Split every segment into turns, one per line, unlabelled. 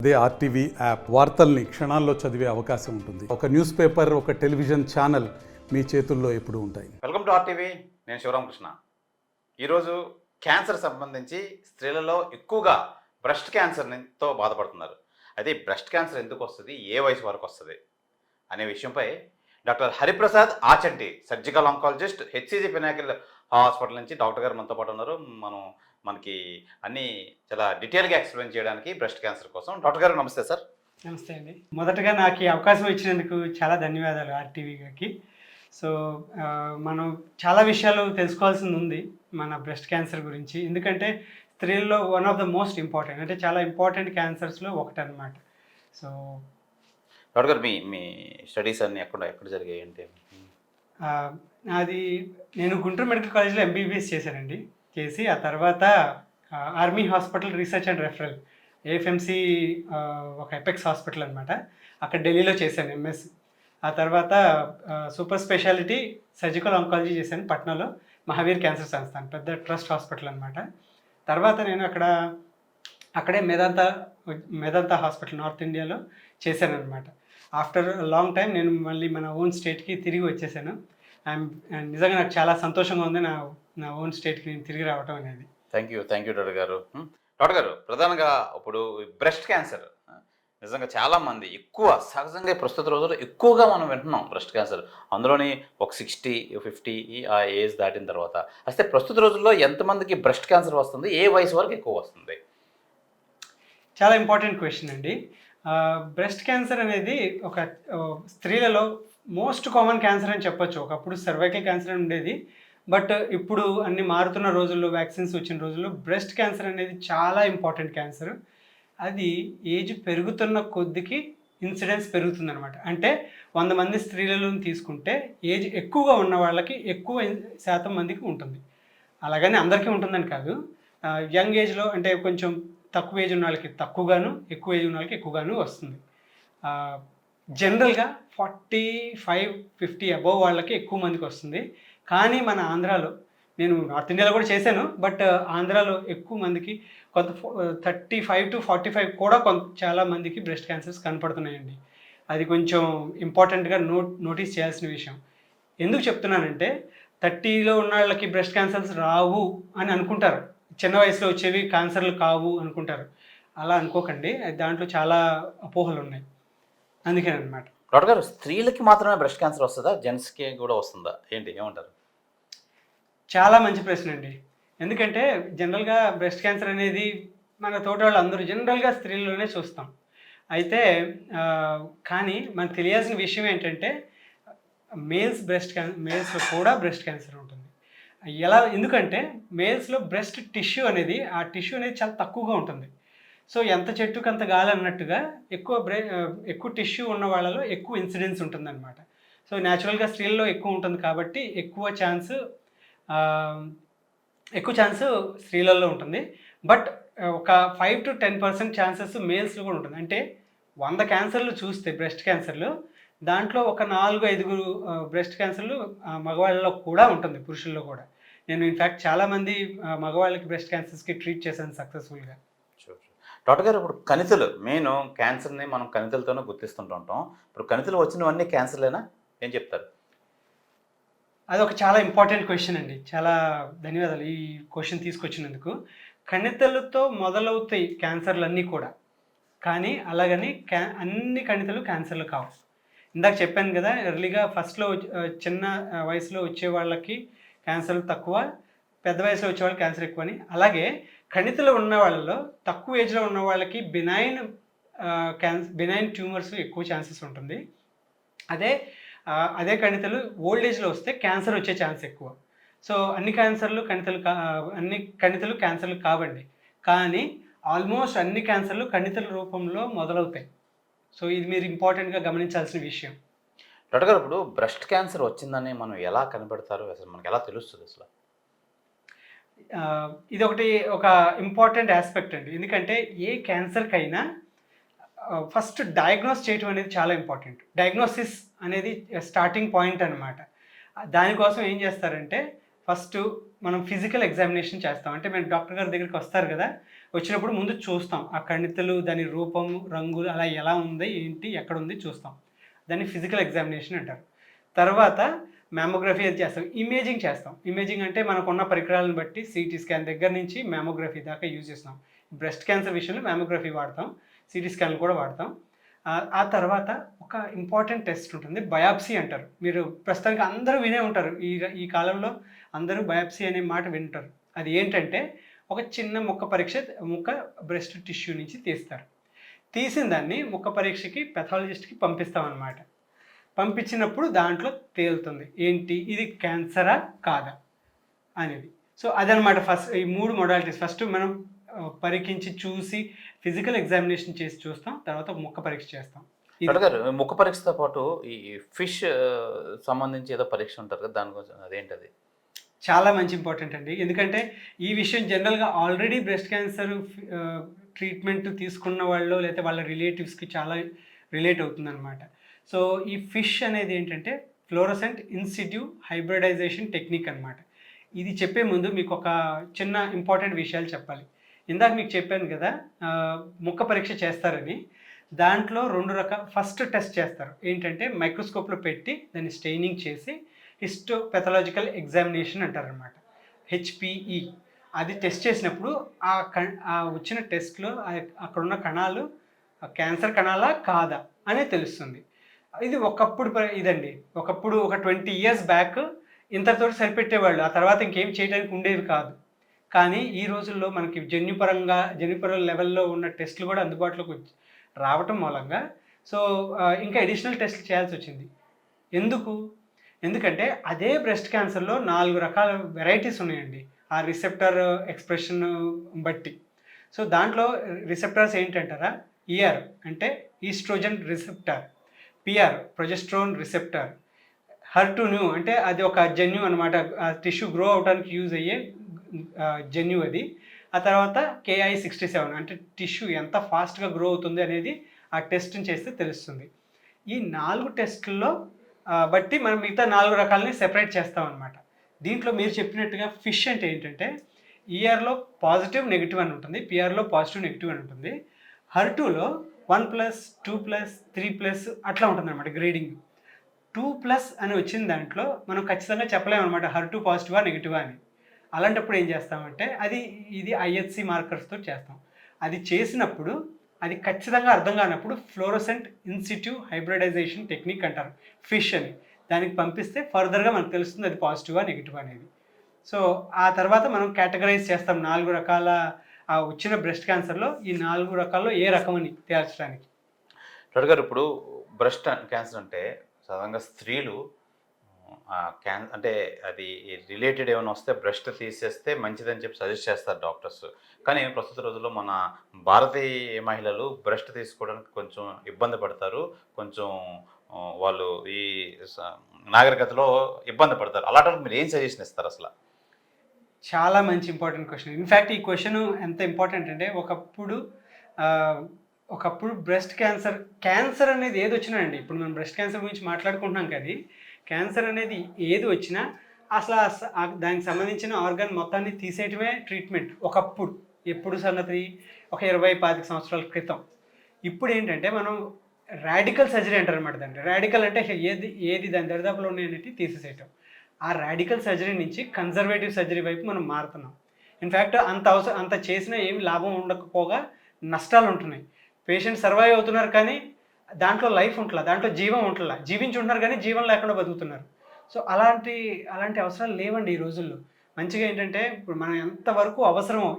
అదే RTV app వార్తల్ని క్షణాల్లో చదివే అవకాశం ఉంటుంది. ఒక న్యూస్ పేపర్, ఒక టెలివిజన్ ఛానల్ మీ చేతుల్లో ఎప్పుడూ ఉంటాయి.
Welcome to RTV. నేను శివరామకృష్ణ. ఈరోజు క్యాన్సర్ సంబంధించి స్త్రీలలో ఎక్కువగా బ్రెస్ట్ క్యాన్సర్తో బాధపడుతున్నారు. అయితే ఈ బ్రెస్ట్ క్యాన్సర్ ఎందుకు వస్తుంది, ఏ వయసు వరకు వస్తుంది అనే విషయంపై doctor Hariprasad Achanti, surgical oncologist, HCG Pinnacle hospital నుంచి డాక్టర్ గారు మనతో పాటు ఉన్నారు. మనకి అన్నీ చాలా డీటెయిల్గా ఎక్స్ప్లెయిన్ చేయడానికి బ్రెస్ట్ క్యాన్సర్ కోసం. డాక్టర్ గారు నమస్తే సార్.
నమస్తే అండి. మొదటగా నాకు ఈ అవకాశం ఇచ్చినందుకు చాలా ధన్యవాదాలు ఆర్టీవీ గారికి. సో మనం చాలా విషయాలు తెలుసుకోవాల్సింది ఉంది మన బ్రెస్ట్ క్యాన్సర్ గురించి. ఎందుకంటే స్త్రీల్లో one of the most important, అంటే చాలా ఇంపార్టెంట్ క్యాన్సర్స్లో ఒకటి అనమాట. సో
డాక్టర్ గారు, మీ స్టడీస్ అన్నీ ఎక్కడ జరిగాయి అంటే?
అది నేను గుంటూరు మెడికల్ కాలేజ్లో ఎంబీబీఎస్ చేశానండి. చేసి ఆ తర్వాత army hospital research and referral, AFMC, ఒక ఎపెక్స్ హాస్పిటల్ అనమాట, అక్కడ ఢిల్లీలో చేశాను ఎంఎస్. ఆ తర్వాత సూపర్ స్పెషాలిటీ సర్జికల్ ఆంకాలజీ చేశాను పట్నాలో, మహావీర్ క్యాన్సర్ సంస్థాన్, పెద్ద ట్రస్ట్ హాస్పిటల్ అనమాట. తర్వాత నేను అక్కడే మేదాంతా హాస్పిటల్ నార్త్ ఇండియాలో చేశాను అనమాట. ఆఫ్టర్ లాంగ్ టైం నేను మళ్ళీ మన ఓన్ స్టేట్కి తిరిగి వచ్చేసాను. నిజంగా నాకు చాలా సంతోషంగా ఉంది నా ఓన్ స్టేట్కి నేను తిరిగి రావటం అనేది.
థ్యాంక్ యూ డాక్టర్ గారు. డాక్టర్ గారు, ప్రధానంగా ఇప్పుడు బ్రెస్ట్ క్యాన్సర్ నిజంగా చాలామంది సహజంగా ప్రస్తుత రోజుల్లో ఎక్కువగా మనం వింటున్నాం బ్రెస్ట్ క్యాన్సర్. అందులోని ఒక 60-50 ఆ ఏజ్ దాటిన తర్వాత అయితే ప్రస్తుత రోజుల్లో ఎంతమందికి బ్రెస్ట్ క్యాన్సర్ వస్తుంది, ఏ వయసు వరకు ఎక్కువ వస్తుంది?
చాలా ఇంపార్టెంట్ క్వశ్చన్ అండి. బ్రెస్ట్ క్యాన్సర్ అనేది ఒక స్త్రీలలో మోస్ట్ కామన్ క్యాన్సర్ అని చెప్పొచ్చు. ఒకప్పుడు సర్వైకల్ క్యాన్సర్ అని ఉండేది, బట్ ఇప్పుడు అన్ని మారుతున్న రోజుల్లో, వ్యాక్సిన్స్ వచ్చిన రోజుల్లో బ్రెస్ట్ క్యాన్సర్ అనేది చాలా ఇంపార్టెంట్ క్యాన్సర్. అది ఏజ్ పెరుగుతున్న కొద్దికి ఇన్సిడెన్స్ పెరుగుతుంది అనమాట. అంటే 100 మంది స్త్రీలలో తీసుకుంటే ఏజ్ ఎక్కువగా ఉన్న వాళ్ళకి ఎక్కువ శాతం మందికి ఉంటుంది. అలాగని అందరికీ ఉంటుందని కాదు. యంగ్ ఏజ్లో అంటే కొంచెం తక్కువ ఏజ్ ఉన్న వాళ్ళకి తక్కువగాను, ఎక్కువ ఏజ్ ఉన్న వాళ్ళకి ఎక్కువగాను వస్తుంది. జనరల్గా 45-50 అబోవ్ వాళ్ళకి ఎక్కువ మందికి వస్తుంది. కానీ మన ఆంధ్రాలో, నేను నార్త్ ఇండియాలో కూడా చేశాను, బట్ ఆంధ్రాలో ఎక్కువ మందికి కొంత 35-45 కూడా చాలా మందికి బ్రెస్ట్ క్యాన్సర్స్ కనపడుతున్నాయండి. అది కొంచెం ఇంపార్టెంట్గా నోటీస్ చేయాల్సిన విషయం. ఎందుకు చెప్తున్నానంటే 30లో ఉన్న వాళ్ళకి బ్రెస్ట్ క్యాన్సర్స్ రావు అని అనుకుంటారు, చిన్న వయసులో వచ్చేవి క్యాన్సర్లు కావు అనుకుంటారు. అలా అనుకోకండి, దాంట్లో చాలా అపోహలు ఉన్నాయి, అందుకేనమాట.
డాక్టర్ గారు, స్త్రీలకి మాత్రమే బ్రెస్ట్ క్యాన్సర్ వస్తుందా, జెంట్స్కి కూడా వస్తుందా, ఏంటి ఏమంటారు?
చాలా మంచి ప్రశ్న అండి. ఎందుకంటే జనరల్గా బ్రెస్ట్ క్యాన్సర్ అనేది మన తోటి వాళ్ళు అందరూ జనరల్గా స్త్రీల్లోనే చూస్తాం. అయితే కానీ మనకు తెలియాల్సిన విషయం ఏంటంటే మేల్స్లో కూడా బ్రెస్ట్ క్యాన్సర్ ఉంటుంది. ఎందుకంటే మేల్స్లో బ్రెస్ట్ టిష్యూ అనేది, ఆ టిష్యూ అనేది చాలా తక్కువగా ఉంటుంది. సో ఎంత చెట్టుకు అంత గాలి అన్నట్టుగా ఎక్కువ టిష్యూ ఉన్న వాళ్ళలో ఎక్కువ ఇన్సిడెన్స్ ఉంటుందన్నమాట. సో న్యాచురల్గా స్త్రీల్లో ఎక్కువ ఉంటుంది కాబట్టి ఎక్కువ ఛాన్స్ స్త్రీలలో ఉంటుంది. బట్ ఒక 5-10% ఛాన్సెస్ మేల్స్లో కూడా ఉంటుంది. అంటే 100 క్యాన్సర్లు చూస్తే బ్రెస్ట్ క్యాన్సర్లు, దాంట్లో ఒక 4-5 బ్రెస్ట్ క్యాన్సర్లు మగవాళ్ళలో కూడా ఉంటుంది, పురుషుల్లో కూడా. నేను ఇన్ఫ్యాక్ట్ చాలామంది మగవాళ్ళకి బ్రెస్ట్ క్యాన్సర్స్కి ట్రీట్ చేశాను సక్సెస్ఫుల్గా.
డాక్టర్ గారు, ఇప్పుడు కణితులు మెయిన్ క్యాన్సర్ని మనం కణితులతోనే గుర్తిస్తుంటుంటాం. ఇప్పుడు కణితులు వచ్చినవన్నీ క్యాన్సర్లేనా, ఏం చెప్తారు?
అదొక చాలా ఇంపార్టెంట్ క్వశ్చన్ అండి. చాలా ధన్యవాదాలు ఈ క్వశ్చన్ తీసుకొచ్చినందుకు. కణితులతో మొదలవుతాయి క్యాన్సర్లు అన్నీ కూడా, కానీ అలాగని అన్ని కణితులు క్యాన్సర్లు కావు. ఇందాక చెప్పాను కదా, ఎర్లీగా ఫస్ట్లో చిన్న వయసులో వచ్చే వాళ్ళకి క్యాన్సర్లు తక్కువ, పెద్ద వయసులో వచ్చే వాళ్ళకి క్యాన్సర్ ఎక్కువ అని. అలాగే కణితులు ఉన్న వాళ్ళలో తక్కువ ఏజ్లో ఉన్న వాళ్ళకి బినైన్ ట్యూమర్స్ ఎక్కువ ఛాన్సెస్ ఉంటుంది. అదే కణితులు ఓల్డ్ ఏజ్లో వస్తే క్యాన్సర్ వచ్చే ఛాన్స్ ఎక్కువ. సో అన్ని కణితులు క్యాన్సర్లు కావండి, కానీ ఆల్మోస్ట్ అన్ని క్యాన్సర్లు కణితుల రూపంలో మొదలవుతాయి. సో ఇది మీరు ఇంపార్టెంట్గా గమనించాల్సిన విషయం.
డాక్టర్ గారు, ఇప్పుడు బ్రెస్ట్ క్యాన్సర్ వచ్చిందని మనం ఎలా కనిపెడతారు, అసలు మనకి ఎలా తెలుస్తుంది అసలు?
ఇది ఒక ఇంపార్టెంట్ ఆస్పెక్ట్ అండి. ఎందుకంటే ఏ క్యాన్సర్కైనా ఫస్ట్ డయాగ్నోస్ చేయటం అనేది చాలా ఇంపార్టెంట్. డయాగ్నోసిస్ అనేది స్టార్టింగ్ పాయింట్ అనమాట. దానికోసం ఏం చేస్తారంటే ఫస్ట్ మనం ఫిజికల్ ఎగ్జామినేషన్ చేస్తాం. అంటే మీరు డాక్టర్ గారి దగ్గరికి వస్తారు కదా, వచ్చినప్పుడు ముందు చూస్తాం ఆ కణితులు, దాని రూపం, రంగులు అలా ఎలా ఉంది, ఏంటి, ఎక్కడ ఉంది చూస్తాం. దాన్ని ఫిజికల్ ఎగ్జామినేషన్ అంటారు. తర్వాత మ్యామోగ్రఫీ అది చేస్తాం. ఇమేజింగ్ చేస్తాం. ఇమేజింగ్ అంటే మనకున్న పరికరాలను బట్టి సిటీ స్కాన్ దగ్గర నుంచి మ్యామోగ్రఫీ దాకా యూజ్ చేస్తాం. బ్రెస్ట్ క్యాన్సర్ విషయంలో మ్యామోగ్రఫీ వాడతాం, సిటీ స్కాన్ కూడా వాడతాం. ఆ తర్వాత ఒక ఇంపార్టెంట్ టెస్ట్ ఉంటుంది, బయాప్సీ అంటారు. మీరు ప్రస్తుతానికి అందరూ వినే ఉంటారు, ఈ కాలంలో అందరూ బయాప్సీ అనే మాట వింటారు. అది ఏంటంటే ఒక చిన్న ముక్క బ్రెస్ట్ టిష్యూ నుంచి తీస్తారు. తీసిన దాన్ని ముక్క పరీక్షకి పెథాలజిస్ట్కి పంపిస్తాం అన్నమాట. పంపించినప్పుడు దాంట్లో తేలుతుంది ఏంటి, ఇది క్యాన్సరా కాదా అనేది. సో అదనమాట ఫస్ట్ ఈ 3 మొడాలిటీస్. ఫస్ట్ మనం పరీక్షించి చూసి ఫిజికల్ ఎగ్జామినేషన్ చేసి చూస్తాం, తర్వాత ముక్క పరీక్ష చేస్తాం.
డాక్టర్ గారు, ముఖ పరీక్షతో పాటు ఈ ఫిష్ సంబంధించి ఏదో పరీక్ష ఉంటారు కదా, దానికోసం అదేంటది?
చాలా మంచి ఇంపార్టెంట్ అండి. ఎందుకంటే ఈ విషయం జనరల్గా ఆల్రెడీ బ్రెస్ట్ క్యాన్సర్ ట్రీట్మెంట్ తీసుకున్న వాళ్ళు లేకపోతే వాళ్ళ రిలేటివ్స్కి చాలా రిలేట్ అవుతుందన్నమాట. సో ఈ ఫిష్ అనేది ఏంటంటే ఫ్లోరోసెంట్ ఇన్సిట్యూ హైబ్రిడైజేషన్ టెక్నిక్ అనమాట. ఇది చెప్పే ముందు మీకు ఒక చిన్న ఇంపార్టెంట్ విషయాలు చెప్పాలి. ఇందాక మీకు చెప్పాను కదా ముక్క పరీక్ష చేస్తారని. దాంట్లో 2 రకాల ఫస్ట్ టెస్ట్ చేస్తారు. ఏంటంటే మైక్రోస్కోప్లో పెట్టి దాన్ని స్టెయినింగ్ చేసి హిస్టోపెథలాజికల్ ఎగ్జామినేషన్ అంటారనమాట, హెచ్పిఈ. అది టెస్ట్ చేసినప్పుడు ఆ వచ్చిన టెస్ట్లో అక్కడున్న కణాలు క్యాన్సర్ కణాలా కాదా అనేది తెలుస్తుంది. ఇది ఇదండి ఒకప్పుడు ఒక 20 years బ్యాక్ ఇంతటితో సరిపెట్టేవాళ్ళు. ఆ తర్వాత ఇంకేం చేయడానికి ఉండేవి కాదు. కానీ ఈ రోజుల్లో మనకి జన్యుపర లెవెల్లో ఉన్న టెస్టులు కూడా అందుబాటులోకి రావటం మూలంగా సో ఇంకా అడిషనల్ టెస్ట్లు చేయాల్సి వచ్చింది. ఎందుకంటే అదే బ్రెస్ట్ క్యాన్సర్లో 4 రకాల వెరైటీస్ ఉన్నాయండి ఆ రిసెప్టర్ ఎక్స్ప్రెషన్ బట్టి. సో దాంట్లో రిసెప్టర్స్ ఏంటంటారా, ఈఆర్ అంటే estrogen receptor, PR progesterone receptor, HER2 అంటే అది ఒక జన్యు అనమాట, టిష్యూ గ్రో అవడానికి యూజ్ అయ్యే జన్యు అది. ఆ తర్వాత KI67 అంటే టిష్యూ ఎంత ఫాస్ట్గా గ్రో అవుతుంది అనేది ఆ టెస్ట్ని చేస్తే తెలుస్తుంది. ఈ 4 టెస్టుల్లో బట్టి మనం మిగతా 4 రకాలని సెపరేట్ చేస్తాం అనమాట. దీంట్లో మీరు చెప్పినట్టుగా ఫిష్ అంటే ఏంటంటే ఈఆర్లో పాజిటివ్ నెగిటివ్ అని ఉంటుంది, పిఆర్లో పాజిటివ్ నెగిటివ్ అని ఉంటుంది, HER2లో 1+, 2+, 3+ అట్లా ఉంటుంది అనమాట గ్రేడింగ్. 2+ అని వచ్చిన దాంట్లో మనం ఖచ్చితంగా చెప్పలేము అనమాట HER2 పాజిటివా నెగిటివా అని. అలాంటప్పుడు ఏం చేస్తామంటే ఇది IHC మార్కర్స్తో చేస్తాం. అది చేసినప్పుడు అది ఖచ్చితంగా అర్థం కానప్పుడు ఫ్లోరోసెంట్ ఇన్సిట్యూ హైబ్రిడైజేషన్ టెక్నిక్ అంటారు, ఫిష్ అని. దానికి పంపిస్తే ఫర్దర్గా మనకు తెలుస్తుంది అది పాజిటివా నెగిటివా అనేది. సో ఆ తర్వాత మనం కేటగరైజ్ చేస్తాం 4 రకాల వచ్చిన బ్రెస్ట్ క్యాన్సర్లో ఈ 4 రకాల్లో ఏ రకమని తేల్చడానికి.
డాక్టర్ గారు, ఇప్పుడు బ్రెస్ట్ క్యాన్సర్ అంటే సాధారణంగా స్త్రీలు అంటే అది రిలేటెడ్ ఏమైనా వస్తే బ్రెస్ట్ తీసేస్తే మంచిదని చెప్పి సజెస్ట్ చేస్తారు డాక్టర్స్. కానీ ప్రస్తుత రోజుల్లో మన భారతీయ మహిళలు బ్రెస్ట్ తీసుకోవడానికి కొంచెం ఇబ్బంది పడతారు, కొంచెం వాళ్ళు ఈ నాగరికతలో ఇబ్బంది పడతారు. అలాంటి మీరు ఏం సజెషన్ ఇస్తారు అసలు?
చాలా మంచి ఇంపార్టెంట్ క్వశ్చన్. ఇన్ఫ్యాక్ట్ ఈ క్వశ్చన్ ఎంత ఇంపార్టెంట్ అంటే ఒకప్పుడు బ్రెస్ట్ క్యాన్సర్ అనేది ఏది వచ్చినా అండి, ఇప్పుడు మనం బ్రెస్ట్ క్యాన్సర్ గురించి మాట్లాడుకుంటున్నాం కానీ క్యాన్సర్ అనేది ఏది వచ్చినా అసలు దానికి సంబంధించిన ఆర్గాన్ మొత్తాన్ని తీసేయటమే ట్రీట్మెంట్. ఎప్పుడు సంగతి ఒక 20-25 సంవత్సరాల క్రితం. ఇప్పుడు ఏంటంటే మనం రాడికల్ సర్జరీ అంటారు అనమాట. దాన్ని రాడికల్ అంటే ఏది దాని దరిదాపులో ఉన్నాయనేది తీసేసేయటం. ఆ రాడికల్ సర్జరీ నుంచి కన్జర్వేటివ్ సర్జరీ వైపు మనం మారుతున్నాం. ఇన్ఫ్యాక్ట్ అంత చేసినా ఏమి లాభం ఉండకపోగా నష్టాలు ఉంటున్నాయి. పేషెంట్ సర్వైవ్ అవుతున్నారు కానీ దాంట్లో లైఫ్ ఉంటుందా, దాంట్లో జీవం ఉంటుందా, జీవించుంటున్నారు కానీ జీవం లేకుండా బతుకుతున్నారు. సో అలాంటి అవసరాలు లేవండి ఈ రోజుల్లో. మంచిగా ఏంటంటే ఇప్పుడు మనం ఎంతవరకు అవసరమో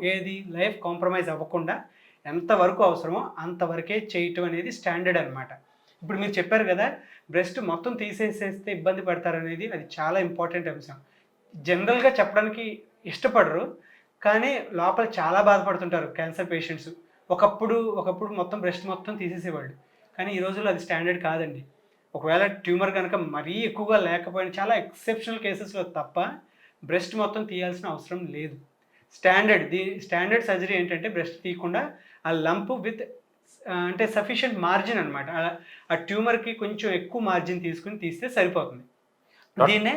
లైఫ్ కాంప్రమైజ్ అవ్వకుండా ఎంతవరకు అవసరమో అంతవరకే చేయటం అనేది స్టాండర్డ్ అనమాట. ఇప్పుడు మీరు చెప్పారు కదా బ్రెస్ట్ మొత్తం తీసేసేస్తే ఇబ్బంది పడతారనేది, అది చాలా ఇంపార్టెంట్ అంశం. జనరల్గా చెప్పడానికి ఇష్టపడరు కానీ లోపల చాలా బాధపడుతుంటారు క్యాన్సర్ పేషెంట్స్. ఒకప్పుడు మొత్తం బ్రెస్ట్ మొత్తం తీసేసేవాళ్ళు, కానీ ఈ రోజుల్లో అది స్టాండర్డ్ కాదండి. ఒకవేళ ట్యూమర్ కనుక మరీ ఎక్కువగా లేకపోయినా చాలా ఎక్సెప్షనల్ కేసెస్లో తప్ప బ్రెస్ట్ మొత్తం తీయాల్సిన అవసరం లేదు. స్టాండర్డ్ సర్జరీ ఏంటంటే బ్రెస్ట్ తీయకుండా ఆ లంప్ విత్ అంటే సఫిషియంట్ మార్జిన్ అనమాట, ఆ ట్యూమర్కి కొంచెం ఎక్కువ మార్జిన్ తీసుకుని తీస్తే సరిపోతుంది. దీన్నే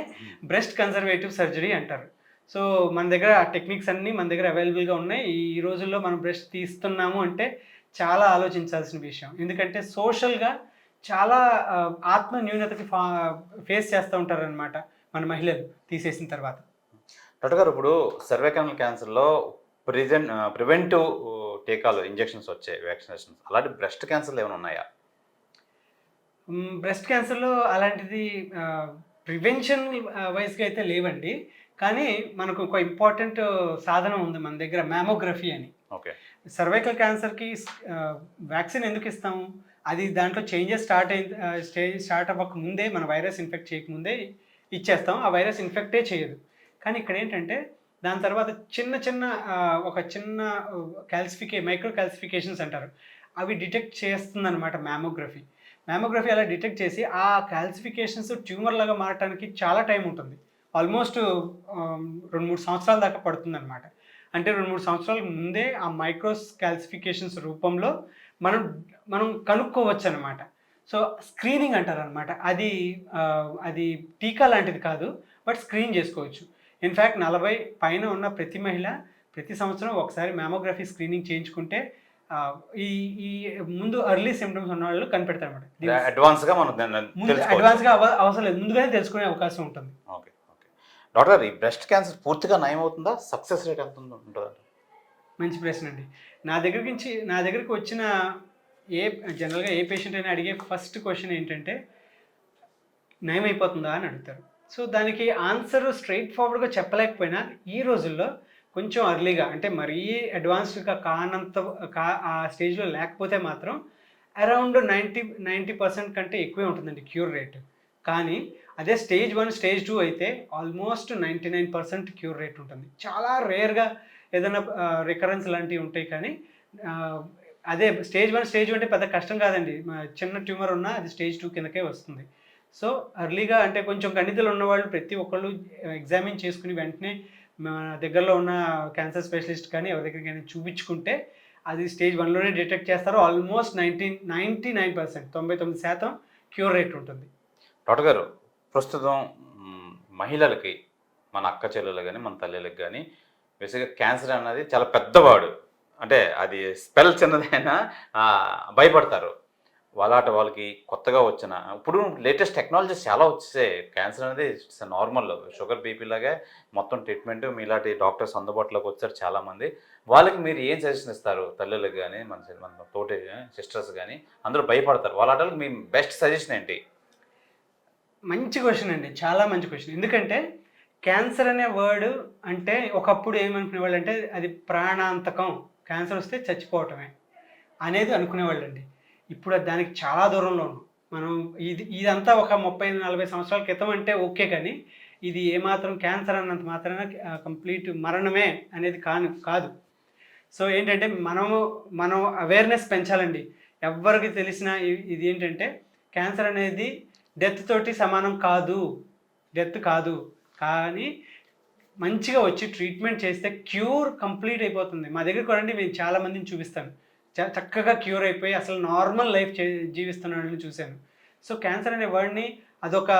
బ్రెస్ట్ కన్జర్వేటివ్ సర్జరీ అంటారు. సో మన దగ్గర ఆ టెక్నిక్స్ అన్నీ మన దగ్గర అవైలబుల్గా ఉన్నాయి. ఈ రోజుల్లో మనం బ్రెస్ట్ తీస్తున్నాము అంటే చాలా ఆలోచించాల్సిన విషయం. ఎందుకంటే సోషల్‌గా చాలా ఆత్మ న్యూనతకి ఫేస్ చేస్తూ ఉంటారనమాట మన మహిళలు తీసేసిన తర్వాత.
డాక్టర్ గారు, ఇప్పుడు సర్వైకల్ క్యాన్సర్లో ప్రివెంటివ్ టీకాలు, ఇంజెక్షన్స్ వచ్చాయి, వ్యాక్సినేషన్స్. అలాంటి బ్రెస్ట్ క్యాన్సర్లు ఏమైనా ఉన్నాయా?
బ్రెస్ట్ క్యాన్సర్‌లో అలాంటిది ప్రివెన్షన్ వైస్‌గా అయితే లేవండి. కానీ మనకు ఒక ఇంపార్టెంట్ సాధనం ఉంది మన దగ్గర, మ్యామోగ్రఫీ అని.
ఓకే.
సర్వైకల్ క్యాన్సర్‌కి వ్యాక్సిన్ ఎందుకు ఇస్తాము? అది దాంట్లో చేంజెస్ స్టార్ట్ అవ్వక ముందే, మన వైరస్ ఇన్ఫెక్ట్ చేయకముందే ఇచ్చేస్తాం. ఆ వైరస్ ఇన్ఫెక్టే చేయదు. కానీ ఇక్కడ ఏంటంటే దాని తర్వాత ఒక చిన్న మైక్రో కాల్సిఫికేషన్స్ అంటారు. అవి డిటెక్ట్ చేస్తుందన్నమాట మ్యామోగ్రఫీ. మ్యామోగ్రఫీ అలా డిటెక్ట్ చేసి ఆ కాల్సిఫికేషన్స్ ట్యూమర్ లాగా మారటానికి చాలా టైం ఉంటుంది. ఆల్మోస్ట్ 2-3 సంవత్సరాల దాకా పడుతుందన్నమాట. అంటే 2-3 సంవత్సరాల ముందే ఆ మైక్రోస్ కాల్సిఫికేషన్స్ రూపంలో మనం మనం కనుక్కోవచ్చు అనమాట. సో స్క్రీనింగ్ అంటారనమాట. అది టీకా లాంటిది కాదు, బట్ స్క్రీన్ చేసుకోవచ్చు. ఇన్ఫ్యాక్ట్ 40 పైన ఉన్న ప్రతి మహిళ ప్రతి సంవత్సరం ఒకసారి మ్యామోగ్రఫీ స్క్రీనింగ్ చేయించుకుంటే ఈ ఈ ముందు ఎర్లీ సిమ్టమ్స్ ఉన్న వాళ్ళు కనిపెడతారనమాట.
అడ్వాన్స్గా మనం
అడ్వాన్స్గా అవసరం లేదు, ముందుగానే తెలుసుకునే అవకాశం ఉంటుంది.
ఓకే. ఓకే. డాక్టర్ గారు, ఈ బ్రెస్ట్ క్యాన్సర్ పూర్తిగా నయం అవుతుందా? సక్సెస్ రేట్ ఎంత ఉంటుందా?
మంచి ప్రశ్న అండి. నా దగ్గరికి వచ్చిన జనరల్గా ఏ పేషెంట్ అయినా అడిగే ఫస్ట్ క్వశ్చన్ ఏంటంటే, నయం అయిపోతుందా అని అడుగుతారు. సో దానికి ఆన్సర్ స్ట్రైట్ ఫార్వర్డ్గా చెప్పలేకపోయినా ఈ రోజుల్లో కొంచెం అర్లీగా, అంటే మరీ అడ్వాన్స్డ్గా ఆ స్టేజ్లో లేకపోతే మాత్రం అరౌండ్ 90% కంటే ఎక్కువే ఉంటుందండి క్యూర్ రేట్. కానీ అదే స్టేజ్ 1, స్టేజ్ 2 అయితే ఆల్మోస్ట్ 99% క్యూర్ రేట్ ఉంటుంది. చాలా రేర్గా ఏదైనా రికరెన్స్ లాంటివి ఉంటాయి. కానీ అదే స్టేజ్ 1, స్టేజ్ 2 అంటే పెద్ద కష్టం కాదండి. చిన్న ట్యూమర్ ఉన్నా అది స్టేజ్ 2 కిందకే వస్తుంది. సో ఎర్లీగా, అంటే కొంచెం గణితులు ఉన్నవాళ్ళు ప్రతి ఒక్కళ్ళు ఎగ్జామిన్ చేసుకుని వెంటనే మన దగ్గరలో ఉన్న క్యాన్సర్ స్పెషలిస్ట్ కానీ ఎవరి దగ్గర కానీ చూపించుకుంటే అది స్టేజ్ 1లోనే డిటెక్ట్ చేస్తారు. ఆల్మోస్ట్ 99%, 99% క్యూర్ రేట్ ఉంటుంది.
డాక్టర్ గారు, ప్రస్తుతం మహిళలకి, మన అక్క చెల్లెలు కానీ, మన తల్లిలకు కానీ బేసిక్గా క్యాన్సర్ అన్నది చాలా పెద్దవాడు. అంటే అది స్పెల్ చిన్నదైనా భయపడతారు. వాళ్ళకి కొత్తగా వచ్చిన, ఇప్పుడు లేటెస్ట్ టెక్నాలజీస్ చాలా వచ్చేసాయి. క్యాన్సర్ అనేది ఇట్స్ నార్మల్, షుగర్ బీపీ లాగే మొత్తం ట్రీట్మెంట్ మీలాంటి డాక్టర్స్ అందుబాటులోకి వచ్చారు చాలామంది. వాళ్ళకి మీరు ఏం సజెషన్ ఇస్తారు? తల్లులకు కానీ, మన తోటి సిస్టర్స్ కానీ అందరూ భయపడతారు. వాళ్ళకి మీ బెస్ట్ సజెషన్ ఏంటి?
మంచి క్వశ్చన్ అండి, చాలా మంచి క్వశ్చన్. ఎందుకంటే క్యాన్సర్ అనే వర్డ్ అంటే ఒకప్పుడు ఏమనుకునేవాళ్ళు అంటే అది ప్రాణాంతకం, క్యాన్సర్ వస్తే చచ్చిపోవటమే అనేది అనుకునేవాళ్ళండి. ఇప్పుడు దానికి చాలా దూరంలో ఉన్నాం మనం. ఇదంతా ఒక 30-40 సంవత్సరాల క్రితం అంటే ఓకే, కానీ ఇది ఏమాత్రం క్యాన్సర్ అన్నంత మాత్రాన కంప్లీట్ మరణమే అనేది కాదు. సో ఏంటంటే మనం అవేర్నెస్ పెంచాలండి. ఎవరికి తెలిసినా ఇది ఏంటంటే క్యాన్సర్ అనేది డెత్ తోటి సమానం కాదు, డెత్ కాదు. కానీ మంచిగా వచ్చి ట్రీట్మెంట్ చేస్తే క్యూర్ కంప్లీట్ అయిపోతుంది. మా దగ్గర కూడా మేము చాలామందిని చూపిస్తాను, చక్కగా క్యూర్ అయిపోయి అసలు నార్మల్ లైఫ్ జీవిస్తున్న వాళ్ళని చూశాను. సో క్యాన్సర్ అనే వర్డ్ని అదొక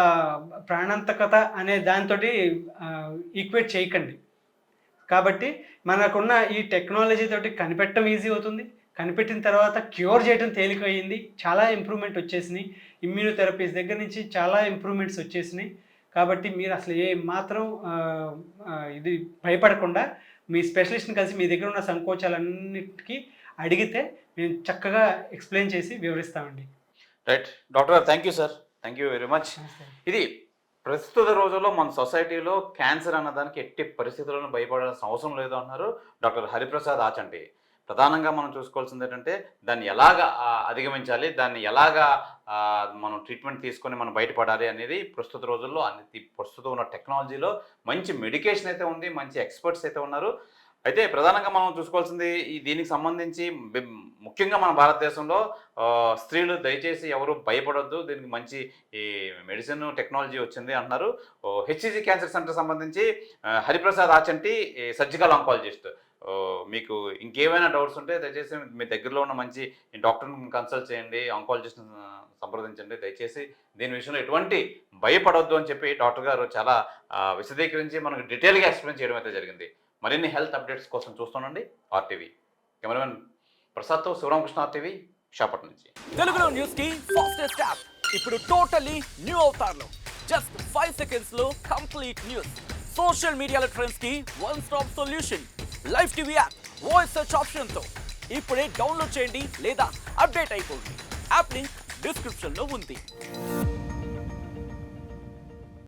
ప్రాణాంతకత అనే దాంతో ఈక్వేట్ చేయకండి. కాబట్టి మనకున్న ఈ టెక్నాలజీ తోటి కనిపెట్టడం ఈజీ అవుతుంది. కనిపెట్టిన తర్వాత క్యూర్ చేయడం తేలికయ్యింది. చాలా ఇంప్రూవ్మెంట్ వచ్చేసినాయి. ఇమ్యూనోథెరపీస్ దగ్గర నుంచి చాలా ఇంప్రూవ్మెంట్స్ వచ్చేసినాయి. కాబట్టి మీరు అసలు ఏ మాత్రం ఇది భయపడకుండా మీ స్పెషలిస్ట్ని కలిసి మీ దగ్గర ఉన్న సంకోచాలన్నిటికీ అడిగితే మేము చక్కగా ఎక్స్ప్లెయిన్ చేసి వివరిస్తామండి.
రైట్ డాక్టర్ గారు, thank you sir, thank you very much. ఇది ప్రస్తుత రోజుల్లో మన సొసైటీలో క్యాన్సర్ అన్నదానికి ఎట్టి పరిస్థితులను భయపడాల్సిన అవసరం లేదు అన్నారు డాక్టర్ హరిప్రసాద్ ఆచంటి. ప్రధానంగా మనం చూసుకోవాల్సింది ఏంటంటే దాన్ని ఎలాగా అధిగమించాలి, దాన్ని ఎలాగా మనం ట్రీట్మెంట్ తీసుకొని మనం బయటపడాలి అనేది ప్రస్తుత రోజుల్లో ప్రస్తుతం ఉన్న టెక్నాలజీలో మంచి మెడికేషన్ అయితే ఉంది, మంచి ఎక్స్పర్ట్స్ అయితే ఉన్నారు. అయితే ప్రధానంగా మనం చూసుకోవాల్సింది దీనికి సంబంధించి ముఖ్యంగా మన భారతదేశంలో స్త్రీలు దయచేసి ఎవరు భయపడొద్దు, దీనికి మంచి ఈ మెడిసిన్ టెక్నాలజీ వచ్చింది అంటున్నారు. హెచ్సిజి క్యాన్సర్ సెంటర్ సంబంధించి హరిప్రసాద్ ఆచంటి సర్జికల్ ఆంకాలజిస్ట్ మీకు ఇంకేమైనా డౌట్స్ ఉంటే దయచేసి మీ దగ్గరలో ఉన్న మంచి డాక్టర్ని కన్సల్ట్ చేయండి, ఆంకాలజిస్ట్ని సంప్రదించండి. దయచేసి దీని విషయంలో ఎటువంటి భయపడొద్దు అని చెప్పి డాక్టర్ గారు చాలా విశదీకరించి మనకు డీటెయిల్గా ఎక్స్ప్లెయిన్ చేయడం అయితే జరిగింది. మరిన్ని హెల్త్ అప్డేట్స్ కోసం చూస్తుండండి ఆర్టీవీ. కెమెరామెన్ ప్రసాద్తో శివరామకృష్ణ, ఆర్టీవీ, విశాఖపట్నం నుంచి.
తెలుగులో న్యూస్ కి ఫాస్టెస్ట్ యాప్ ఇప్పుడు టోటలీ న్యూ అవతార్లో జస్ట్ 5 seconds లో కంప్లీట్ న్యూస్. సోషల్ మీడియాలో ట్రెండ్స్ కి one stop solution. Live TV app voice search option తో ఇప్పుడే డౌన్లోడ్ చేయండి లేదా అప్డేట్ అయిపోండి. యాప్ లింక్ డిస్క్రిప్షన్ లో ఉంది.